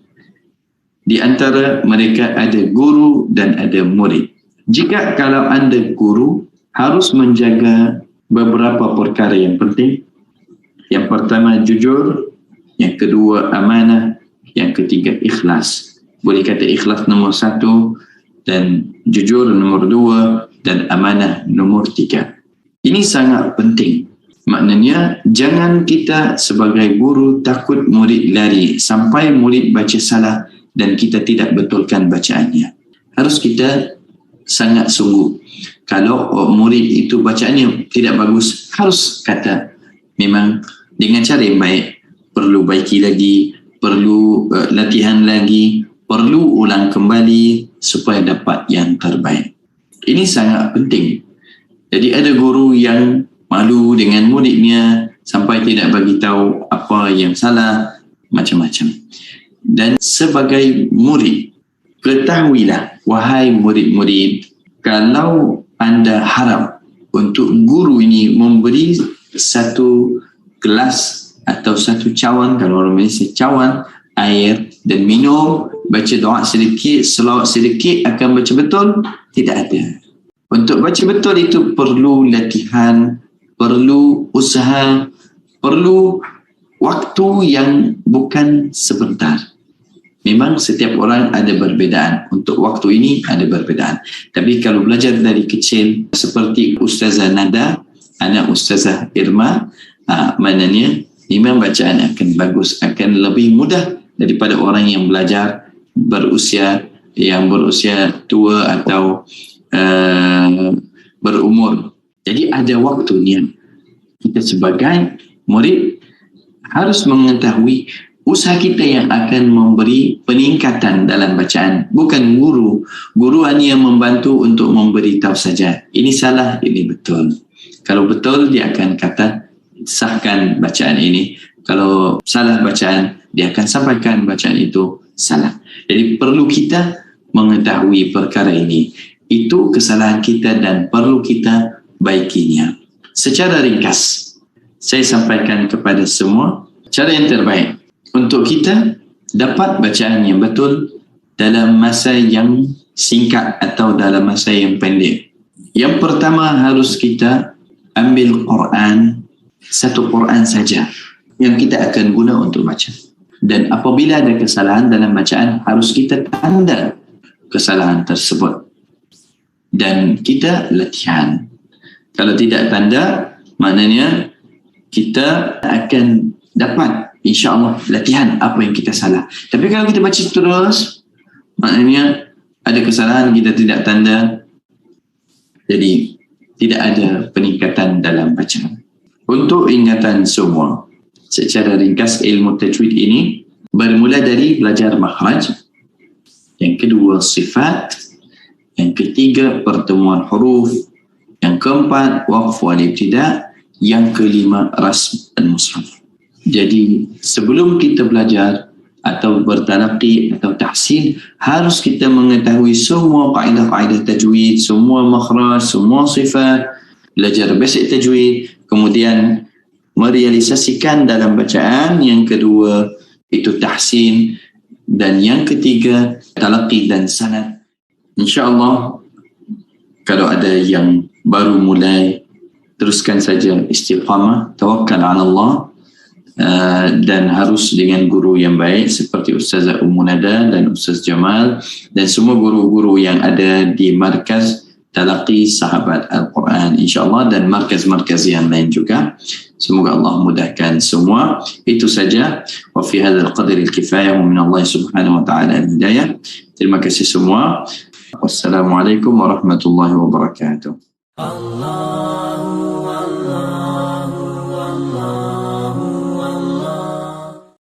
di antara mereka ada guru dan ada murid. Jika kalau anda guru, harus menjaga beberapa perkara yang penting. Yang pertama jujur, yang kedua amanah, yang ketiga ikhlas. Boleh kata ikhlas nombor 1 dan jujur nombor 2 dan amanah nombor 3. Ini sangat penting. Maknanya jangan kita sebagai guru takut murid lari sampai murid baca salah dan kita tidak betulkan bacaannya. Harus kita sangat sungguh. Kalau murid itu bacaannya tidak bagus, harus kata memang dengan cara yang baik, perlu baiki lagi, perlu latihan lagi, perlu ulang kembali supaya dapat yang terbaik. Ini sangat penting. Jadi ada guru yang malu dengan muridnya sampai tidak bagi tahu apa yang salah, macam-macam. Dan sebagai murid, ketahuilah wahai murid-murid, kalau anda harap untuk guru ini memberi satu gelas atau satu cawan, kalau orang Malaysia cawan air dan minum, baca doa sedikit, selawat sedikit, akan baca betul? Tidak ada. Untuk baca betul itu perlu latihan, perlu usaha, perlu waktu yang bukan sebentar. Memang setiap orang ada perbezaan. Untuk waktu ini ada perbezaan. Tapi kalau belajar dari kecil, seperti Ustazah Nada, anak Ustazah Irma, maknanya memang bacaan akan bagus, akan lebih mudah daripada orang yang belajar berusia tua atau berumur. Jadi ada waktunya. Kita sebagai murid harus mengetahui usaha kita yang akan memberi peningkatan dalam bacaan. Bukan guru. Guru hanya membantu untuk memberitahu saja. Ini salah, ini betul. Kalau betul, dia akan kata sahkan bacaan ini. Kalau salah bacaan, dia akan sampaikan bacaan itu salah. Jadi perlu kita mengetahui perkara ini. Itu kesalahan kita dan perlu kita baikinya. Secara ringkas, saya sampaikan kepada semua cara yang terbaik untuk kita dapat bacaan yang betul dalam masa yang singkat atau dalam masa yang pendek. Yang pertama, harus kita ambil Quran, satu Quran saja yang kita akan guna untuk baca. Dan apabila ada kesalahan dalam bacaan, harus kita tanda kesalahan tersebut. Dan kita latihan. Kalau tidak tanda, maknanya kita akan dapat insya-Allah latihan apa yang kita salah. Tapi kalau kita baca terus, maknanya ada kesalahan kita tidak tanda, jadi tidak ada peningkatan dalam bacaan. Untuk ingatan semua, secara ringkas ilmu tajwid ini bermula dari belajar makhraj, yang kedua sifat, yang ketiga pertemuan huruf, yang keempat waqf wal ibtida, yang kelima rasm dan mushaf. Jadi sebelum kita belajar atau bertalaqi atau tahsin, harus kita mengetahui semua kaedah-kaedah tajwid, semua makhraj, semua sifat, belajar basic tajwid, kemudian merealisasikan dalam bacaan. Yang kedua itu tahsin, dan yang ketiga talaqi dan sanad. InsyaAllah kalau ada yang baru mulai, teruskan saja istiqamah, tawakkal ala Allah, dan harus dengan guru yang baik seperti Ustazah Ummu Nada dan Ustaz Jamal dan semua guru-guru yang ada di markaz Talaqi Sahabat Al-Quran insyaAllah, dan markaz-markaz yang lain juga. Semoga Allah mudahkan semua. Itu saja. Wa fi hadzal qadri al-kifayah min Allah subhanahu wa ta'ala al-hidayah. Terima kasih semua. Wassalamualaikum warahmatullahi wabarakatuh. Allah